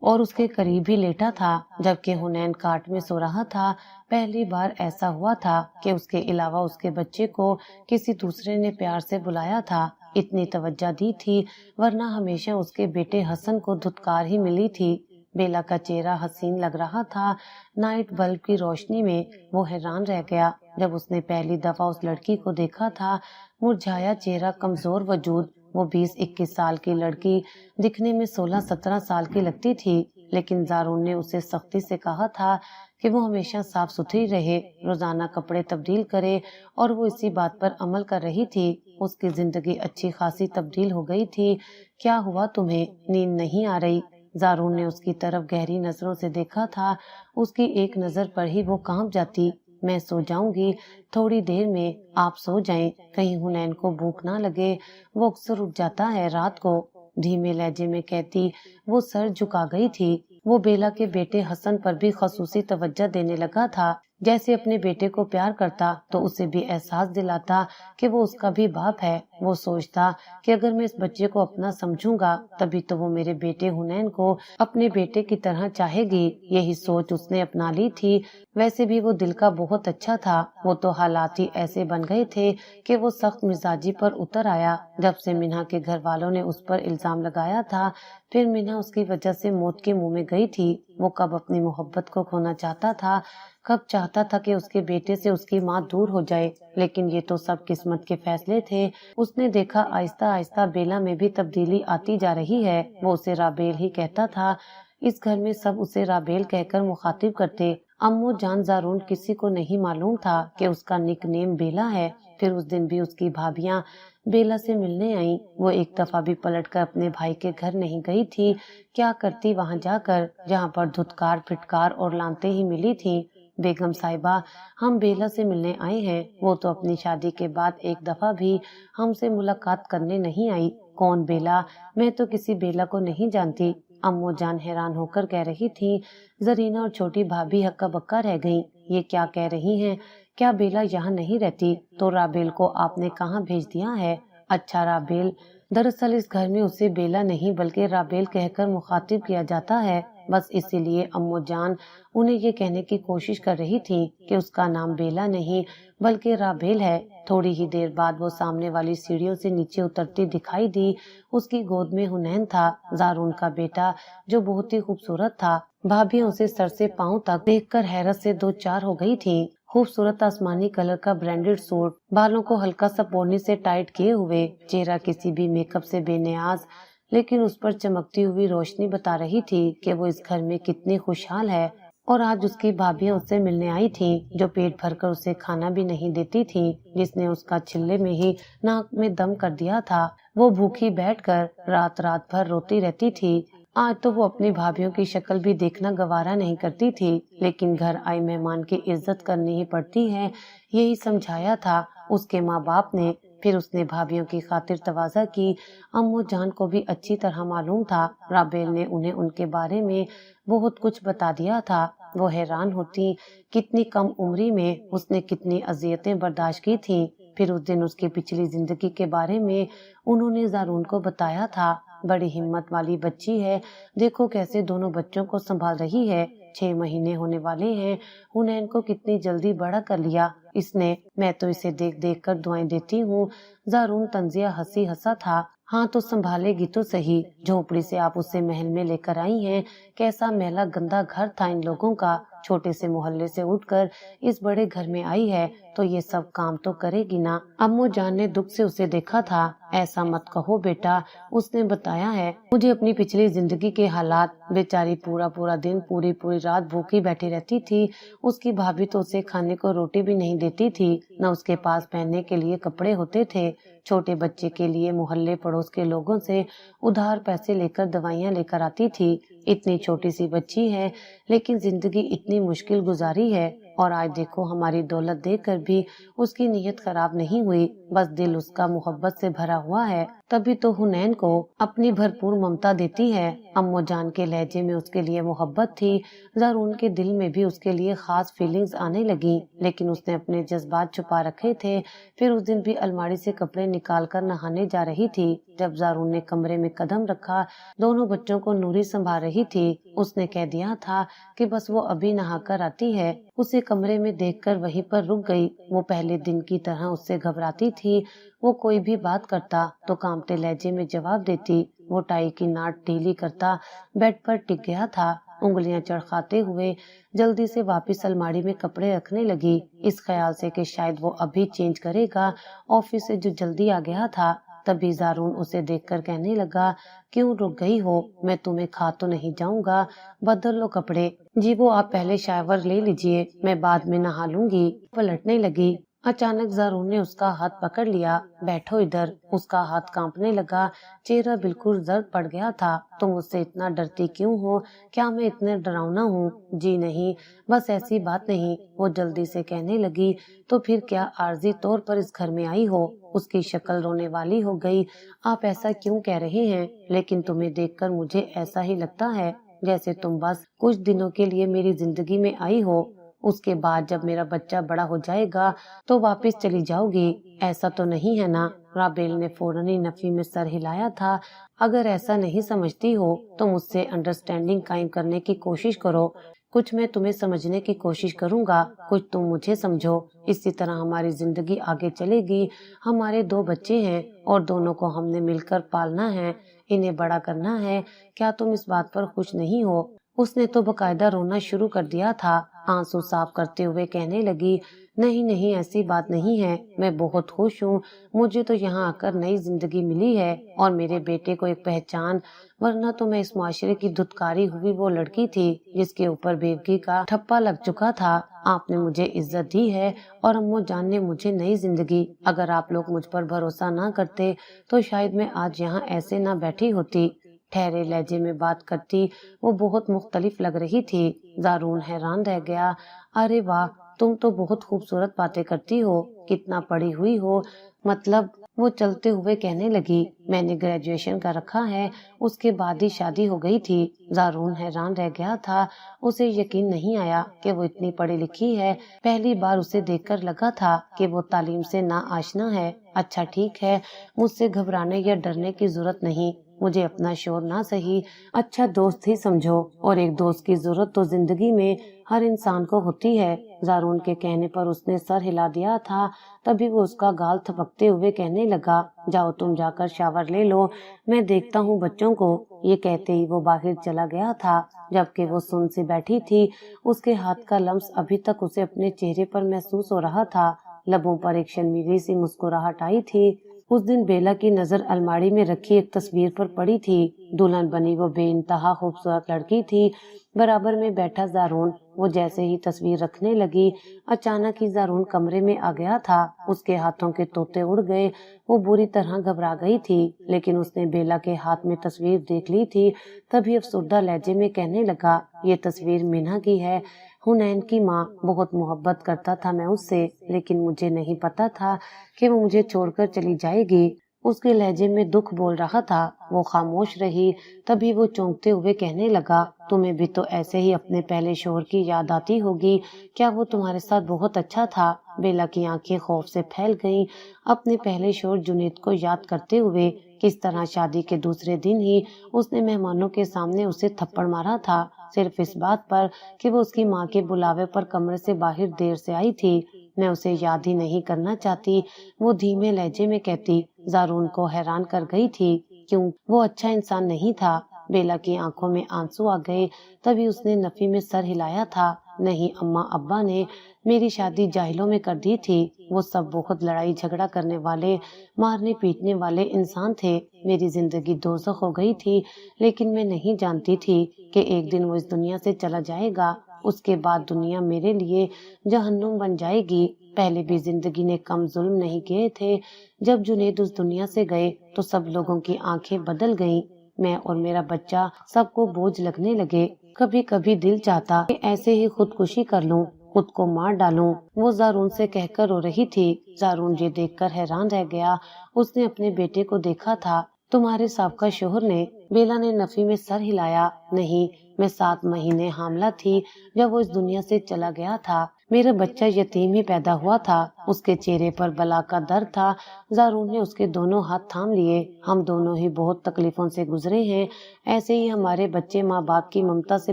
اور اس کے قریب ہی لیٹا تھا، جبکہ حنین کاٹ میں سو رہا تھا۔ پہلی بار ایسا ہوا تھا کہ اس کے علاوہ اس کے بچے کو کسی دوسرے نے پیار سے بلایا تھا، اتنی توجہ دی تھی، ورنہ ہمیشہ اس کے بیٹے حسن کو دھتکار ہی ملی تھی۔ بیلا کا چہرہ حسین لگ رہا تھا۔ نائٹ بلب کی روشنی میں وہ حیران رہ گیا جب اس نے پہلی دفعہ اس لڑکی کو دیکھا تھا۔ مرجھایا چہرہ، کمزور وجود۔ وہ 20-21 سال کی لڑکی دکھنے میں 16-17 سال کی لگتی تھی، لیکن زارون نے اسے سختی سے کہا تھا کہ وہ ہمیشہ صاف ستھری رہے، روزانہ کپڑے تبدیل کرے، اور وہ اسی بات پر عمل کر رہی تھی۔ اس کی زندگی اچھی خاصی تبدیل ہو گئی تھی۔ کیا ہوا تمہیں؟ نیند نہیں آ رہی؟ زارون نے اس کی طرف گہری نظروں سے دیکھا تھا۔ اس کی ایک نظر پر ہی وہ کانپ جاتی۔ میں سو جاؤں گی تھوڑی دیر میں، آپ سو جائیں، کہیں حنین کو بھوک نہ لگے، وہ اکثر اٹھ جاتا ہے رات کو، دھیمے لہجے میں کہتی وہ سر جھکا گئی تھی۔ وہ بیلا کے بیٹے حسن پر بھی خصوصی توجہ دینے لگا تھا، جیسے اپنے بیٹے کو پیار کرتا تو اسے بھی احساس دلاتا کہ وہ اس کا بھی باپ ہے۔ وہ سوچتا کہ اگر میں اس بچے کو اپنا سمجھوں گا تبھی تو وہ میرے بیٹے حنین کو اپنے بیٹے کی طرح چاہے گی۔ یہی سوچ اس نے اپنا لی تھی۔ ویسے بھی وہ دل کا بہت اچھا تھا، وہ تو حالات ہی ایسے بن گئے تھے کہ وہ سخت مزاجی پر اتر آیا۔ جب سے منہا کے گھر والوں نے اس پر الزام لگایا تھا، پھر منہا اس کی وجہ سے موت کے منہ میں گئی تھی۔ وہ کب اپنی محبت کو کھونا چاہتا تھا، کب چاہتا تھا کہ اس کے بیٹے سے اس کی ماں دور ہو جائے، لیکن یہ تو سب قسمت کے فیصلے تھے۔ اس نے دیکھا آہستہ آہستہ بیلا میں بھی تبدیلی آتی جا رہی ہے۔ وہ اسے رابیل ہی کہتا تھا، اس گھر میں سب اسے رابیل کہہ کر مخاطب کرتے۔ امو جان زارون کسی کو نہیں معلوم تھا کہ اس کا نک نیم بیلا ہے۔ پھر اس دن بھی اس کی بھابیاں بیلا سے ملنے آئیں۔ وہ ایک دفعہ بھی پلٹ کر اپنے بھائی کے گھر نہیں گئی تھی۔ کیا کرتی وہاں جا کر، جہاں پر دھتکار پھٹکار اور لانتے ہی ملی تھی۔ بیگم صاحبہ، ہم بیلا سے ملنے آئے ہیں۔ وہ تو اپنی شادی کے بعد ایک دفعہ بھی ہم سے ملاقات کرنے نہیں آئی۔ کون بیلا؟ میں تو کسی بیلا کو نہیں جانتی۔ امو جان حیران ہو کر کہہ رہی تھی۔ زرینہ اور چھوٹی بھابھی ہکا بکا رہ گئیں۔ یہ کیا کہہ رہی ہیں؟ کیا بیلا یہاں نہیں رہتی؟ تو رابیل کو آپ نے کہاں بھیج دیا ہے؟ اچھا رابیل، دراصل اس گھر میں اسے بیلا نہیں بلکہ رابیل کہہ کر مخاطب کیا جاتا ہے۔ بس اسی لیے امو جان انہیں یہ کہنے کی کوشش کر رہی تھی کہ اس کا نام بیلا نہیں بلکہ رابیل ہے۔ تھوڑی ہی دیر بعد وہ سامنے والی سیڑھیوں سے نیچے اترتی دکھائی دی۔ اس کی گود میں حنین تھا، زارون کا بیٹا، جو بہت ہی خوبصورت تھا۔ بھابیاں اسے سر سے پاؤں تک دیکھ کر حیرت سے دو چار ہو گئی تھی۔ خوبصورت آسمانی کلر کا برانڈیڈ سوٹ، بالوں کو ہلکا سا پونی سے ٹائٹ کیے ہوئے، چہرہ کسی بھی میک اپ سے بے نیاز، لیکن اس پر چمکتی ہوئی روشنی بتا رہی تھی کہ وہ اس گھر میں کتنی خوشحال ہے۔ اور آج اس کی بھابیاں اس سے ملنے آئی تھیں، جو پیٹ بھر کر اسے کھانا بھی نہیں دیتی تھی، جس نے اس کا چلے میں ہی ناک میں دم کر دیا تھا۔ وہ بھوکی بیٹھ کر رات رات بھر روتی رہتی تھی۔ آج تو وہ اپنی بھابیوں کی شکل بھی دیکھنا گوارا نہیں کرتی تھی، لیکن گھر آئے مہمان کی عزت کرنی ہی پڑتی ہے، یہی سمجھایا تھا اس کے ماں باپ نے۔ پھر اس نے بھابیوں کی خاطر تواضع کی۔ امو جان کو بھی اچھی طرح معلوم تھا، رابیل نے انہیں ان کے بارے میں بہت کچھ بتا دیا تھا۔ وہ حیران ہوتی کتنی کم عمری میں اس نے کتنی اذیتیں برداشت کی تھیں۔ پھر اس دن اس کی پچھلی زندگی کے بارے میں انہوں نے زارون کو بتایا تھا۔ بڑی ہمت والی بچی ہے، دیکھو کیسے دونوں بچوں کو سنبھال رہی ہے۔ 6 مہینے ہونے والے ہیں، حنین کو کتنی جلدی بڑا کر لیا اس نے۔ میں تو اسے دیکھ دیکھ کر دعائیں دیتی ہوں۔ زارون طنزیہ ہنسی ہنسا تھا۔ ہاں تو سنبھالے گی تو صحیح، جھونپڑی سے آپ اسے محل میں لے کر آئی ہیں، کیسا میلا گندا گھر تھا ان لوگوں کا۔ چھوٹے سے محلے سے اٹھ کر اس بڑے گھر میں آئی ہے تو یہ سب کام تو کرے گی نا۔ امو جان نے دکھ سے اسے دیکھا تھا۔ ایسا مت کہو بیٹا، اس نے بتایا ہے مجھے اپنی پچھلی زندگی کے حالات۔ بیچاری پورا پورا دن پوری پوری رات بھوکی بیٹھی رہتی تھی۔ اس کی بھابھی تو اسے کھانے کو روٹی بھی نہیں دیتی تھی، نہ اس کے پاس پہننے کے لیے کپڑے ہوتے تھے۔ چھوٹے بچے کے لیے محلے پڑوس کے لوگوں سے ادھار پیسے لے کر دوائیاں لے کر آتی تھی۔ اتنی چھوٹی سی بچی ہے لیکن زندگی اتنی مشکل گزاری ہے، اور آج دیکھو ہماری دولت دیکھ کر بھی اس کی نیت خراب نہیں ہوئی، بس دل اس کا محبت سے بھرا ہوا ہے، تبھی تو حنین کو اپنی بھرپور ممتا دیتی ہے۔ امو جان کے لہجے میں اس کے لیے محبت تھی، زارون کے دل میں بھی اس کے لیے خاص فیلنگز آنے لگیں، لیکن اس نے اپنے جذبات چھپا رکھے تھے۔ پھر اس دن بھی الماڑی سے کپڑے نکال کر نہانے جا رہی تھی۔ جب زارون نے کمرے میں قدم رکھا، دونوں بچوں کو نوری سنبھال رہی تھی۔ اس نے کہہ دیا تھا کہ بس وہ ابھی نہا کر آتی ہے۔ اسے کمرے میں دیکھ کر وہیں پر رک گئی۔ وہ پہلے دن کی طرح اس سے گھبراتی تھی۔ وہ کوئی بھی بات کرتا تو کانپتے لہجے میں جواب دیتی۔ وہ ٹائی کی ناٹ ڈھیلی کرتا بیڈ پر ٹک گیا تھا، انگلیاں چڑخاتے ہوئے جلدی سے واپس الماڑی میں کپڑے رکھنے لگی، اس خیال سے کہ شاید وہ ابھی چینج کرے گا، آفس سے جو جلدی آ گیا تھا۔ تبھی زارون اسے دیکھ کر کہنے لگا، کیوں رک گئی ہو؟ میں تمہیں کھا تو نہیں جاؤں گا، بدل لو کپڑے۔ جی وہ آپ پہلے شاور لے لیجئے، میں بعد میں نہا لوں گی۔ پلٹنے لگی۔ اچانک زارون نے اس کا ہاتھ پکڑ لیا۔ بیٹھو ادھر۔ اس کا ہاتھ کانپنے لگا، چہرہ بالکل زرد پڑ گیا تھا۔ تم مجھ سے اتنا ڈرتی کیوں ہو؟ کیا میں اتنا ڈراؤنا ہوں؟ جی نہیں، بس ایسی بات نہیں، وہ جلدی سے کہنے لگی۔ تو پھر کیا عارضی طور پر اس گھر میں آئی ہو؟ اس کی شکل رونے والی ہو گئی۔ آپ ایسا کیوں کہہ رہے ہیں؟ لیکن تمہیں دیکھ کر مجھے ایسا ہی لگتا ہے جیسے تم بس کچھ دنوں کے لیے میری زندگی میں آئی ہو۔ اس کے بعد جب میرا بچہ بڑا ہو جائے گا تو واپس چلی جاؤ گی، ایسا تو نہیں ہے نا؟ رابیل نے فوراً ہی نفی میں سر ہلایا تھا۔ اگر ایسا نہیں سمجھتی ہو تو مجھ سے انڈرسٹینڈنگ قائم کرنے کی کوشش کرو، کچھ میں تمہیں سمجھنے کی کوشش کروں گا، کچھ تم مجھے سمجھو، اسی طرح ہماری زندگی آگے چلے گی۔ ہمارے 2 بچے ہیں اور دونوں کو ہم نے مل کر پالنا ہے، انہیں بڑا کرنا ہے، کیا تم اس بات پر خوش نہیں ہو؟ اس نے تو باقاعدہ رونا شروع کر دیا تھا، آنسو صاف کرتے ہوئے کہنے لگی، نہیں نہیں، ایسی بات نہیں ہے، میں بہت خوش ہوں، مجھے تو یہاں آ کر نئی زندگی ملی ہے اور میرے بیٹے کو ایک پہچان، ورنہ تو میں اس معاشرے کی دھتکاری ہوئی وہ لڑکی تھی جس کے اوپر بیوگی کا ٹھپا لگ چکا تھا۔ آپ نے مجھے عزت دی ہے اور امو جان نے مجھے نئی زندگی، اگر آپ لوگ مجھ پر بھروسہ نہ کرتے تو شاید میں آج یہاں ایسے نہ بیٹھی ہوتی۔ ٹھہرے لہجے میں بات کرتی وہ بہت مختلف لگ رہی تھی۔ زارون حیران رہ گیا، ارے واہ، تم تو بہت خوبصورت باتیں کرتی ہو، کتنا پڑھی ہوئی ہو؟ مطلب، وہ چلتے ہوئے کہنے لگی، میں نے گریجویشن کا رکھا ہے، اس کے بعد ہی شادی ہو گئی تھی۔ زارون حیران رہ گیا تھا، اسے یقین نہیں آیا کہ وہ اتنی پڑھی لکھی ہے، پہلی بار اسے دیکھ کر لگا تھا کہ وہ تعلیم سے نا آشنا ہے۔ اچھا ٹھیک ہے، مجھ سے گھبرانے یا ڈرنے کی ضرورت نہیں، مجھے اپنا شور نہ صحیح، اچھا دوست ہی سمجھو، اور ایک دوست کی ضرورت تو زندگی میں ہر انسان کو ہوتی ہے۔ زارون کے کہنے پر اس نے سر ہلا دیا تھا، تبھی وہ اس کا گال تھپکتے ہوئے کہنے لگا، جاؤ تم جا کر شاور لے لو، میں دیکھتا ہوں بچوں کو۔ یہ کہتے ہی وہ باہر چلا گیا تھا، جبکہ وہ سن سی بیٹھی تھی، اس کے ہاتھ کا لمس ابھی تک اسے اپنے چہرے پر محسوس ہو رہا تھا، لبوں پر ایک شرمیلی سی مسکراہٹ آئی تھی۔ اس دن بیلا کی نظر الماڑی میں رکھی ایک تصویر پر پڑی تھی، دلہن بنی وہ بے انتہا خوبصورت لڑکی تھی، برابر میں بیٹھا زارون۔ وہ جیسے ہی تصویر رکھنے لگی، اچانک ہی زارون کمرے میں آ گیا تھا، اس کے ہاتھوں کے طوطے اڑ گئے، وہ بری طرح گھبرا گئی تھی، لیکن اس نے بیلا کے ہاتھ میں تصویر دیکھ لی تھی، تبھی افسردہ لہجے میں کہنے لگا، یہ تصویر مینہ کی ہے، حنین کی ماں، بہت محبت کرتا تھا میں اس سے، لیکن مجھے نہیں پتا تھا کہ وہ مجھے چھوڑ کر چلی جائے گی۔ اس کے لہجے میں دکھ بول رہا تھا۔ وہ خاموش رہی، تبھی وہ چونکتے ہوئے کہنے لگا، تمہیں بھی تو ایسے ہی اپنے پہلے شوہر کی یاد آتی ہوگی، کیا وہ تمہارے ساتھ بہت اچھا تھا؟ بیلا کی آنکھیں خوف سے پھیل گئیں، اپنے پہلے شوہر جنید کو یاد کرتے ہوئے، کس طرح شادی کے دوسرے دن ہی اس نے مہمانوں کے سامنے اسے تھپڑ مارا تھا، صرف اس بات پر کہ وہ اس کی ماں کے بلاوے پر کمرے سے باہر دیر سے آئی تھی۔ میں اسے یاد ہی نہیں کرنا چاہتی، وہ دھیمے لہجے میں کہتی۔ زارون کو حیران کر گئی تھی، کیوں وہ اچھا انسان نہیں تھا؟ بیلا کی آنکھوں میں آنسو آ گئے، تبھی اس نے نفی میں سر ہلایا تھا، نہیں، اماں ابا نے میری شادی جاہلوں میں کر دی تھی، وہ سب بہت لڑائی جھگڑا کرنے والے، مارنے پیٹنے والے انسان تھے، میری زندگی دوزخ ہو گئی تھی، لیکن میں نہیں جانتی تھی کہ ایک دن وہ اس دنیا سے چلا جائے گا، اس کے بعد دنیا میرے لیے جہنم بن جائے گی۔ پہلے بھی زندگی نے کم ظلم نہیں کیے تھے، جب جنید اس دنیا سے گئے تو سب لوگوں کی آنکھیں بدل گئیں، میں اور میرا بچہ سب کو بوجھ لگنے لگے، کبھی کبھی دل چاہتا کہ ایسے ہی خودکشی کر لوں، خود کو مار ڈالوں، وہ زارون سے کہہ کر رو رہی تھی۔ زارون یہ دیکھ کر حیران رہ گیا، اس نے اپنے بیٹے کو دیکھا تھا۔ تمہارے سابقہ شوہر نے؟ بیلا نے نفی میں سر ہلایا، نہیں، میں 7 مہینے حاملہ تھی جب وہ اس دنیا سے چلا گیا تھا، میرا بچہ یتیم ہی پیدا ہوا تھا۔ اس کے چہرے پر بلا کا درد تھا۔ زارون نے اس کے دونوں ہاتھ تھام لیے، ہم دونوں ہی بہت تکلیفوں سے گزرے ہیں، ایسے ہی ہمارے بچے ماں باپ کی ممتا سے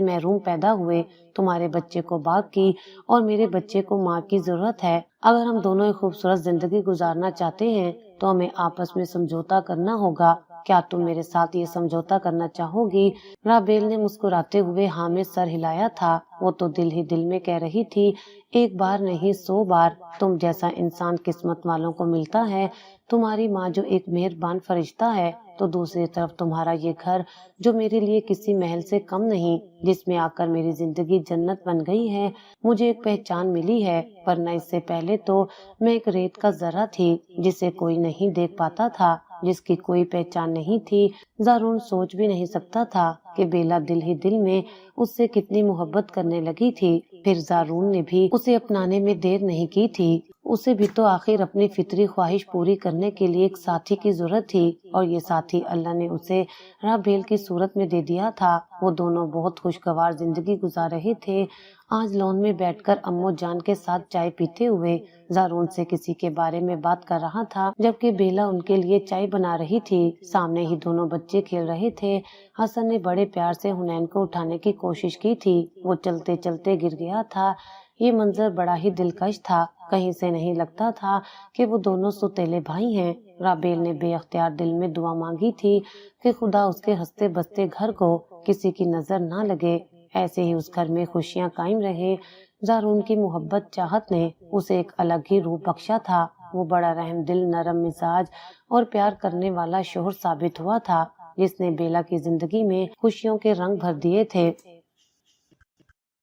محروم پیدا ہوئے، تمہارے بچے کو باپ کی اور میرے بچے کو ماں کی ضرورت ہے۔ اگر ہم دونوں ایک خوبصورت زندگی گزارنا چاہتے ہیں تو ہمیں آپس میں سمجھوتا کرنا ہوگا، کیا تم میرے ساتھ یہ سمجھوتا کرنا چاہو گی؟ رابیل نے مسکراتے ہوئے ہاں میں سر ہلایا تھا، وہ تو دل ہی دل میں کہہ رہی تھی، ایک بار نہیں 100 بار، تم جیسا انسان قسمت والوں کو ملتا ہے، تمہاری ماں جو ایک مہربان فرشتہ ہے، تو دوسری طرف تمہارا یہ گھر جو میرے لیے کسی محل سے کم نہیں، جس میں آ کر میری زندگی جنت بن گئی ہے، مجھے ایک پہچان ملی ہے، ورنہ اس سے پہلے تو میں ایک ریت کا ذرہ تھی جسے کوئی نہیں دیکھ پاتا تھا، جس کی کوئی پہچان نہیں تھی۔ زارون سوچ بھی نہیں سکتا تھا کہ بیلا دل ہی دل میں اس سے کتنی محبت کرنے لگی تھی، پھر زارون نے بھی اسے اپنانے میں دیر نہیں کی تھی۔ اسے بھی تو آخر اپنی فطری خواہش پوری کرنے کے لیے ایک ساتھی کی ضرورت تھی، اور یہ ساتھی اللہ نے اسے رابیل کی صورت میں دے دیا تھا۔ وہ دونوں بہت خوشگوار زندگی گزار رہے تھے۔ آج لون میں بیٹھ کر امو جان کے ساتھ چائے پیتے ہوئے زارون سے کسی کے بارے میں بات کر رہا تھا، جبکہ بیلا ان کے لیے چائے بنا رہی تھی۔ سامنے ہی دونوں بچے کھیل رہے تھے۔ حسن نے بڑے پیار سے حنین کو اٹھانے کی کوشش کی تھی، وہ چلتے چلتے گر گیا تھا۔ یہ منظر بڑا ہی دلکش تھا، کہیں سے نہیں لگتا تھا کہ وہ دونوں سوتیلے بھائی ہیں۔ رابیل نے بے اختیار دل میں دعا مانگی تھی کہ خدا اس کے ہنستے بستے گھر کو کسی کی نظر نہ لگے، ایسے ہی اس گھر میں خوشیاں قائم رہے۔ زارون کی محبت چاہت نے اسے ایک الگ ہی روپ بخشا تھا۔ وہ بڑا رحم دل، نرم مزاج اور پیار کرنے والا شوہر ثابت ہوا تھا، جس نے بیلا کی زندگی میں خوشیوں کے رنگ بھر دیے تھے۔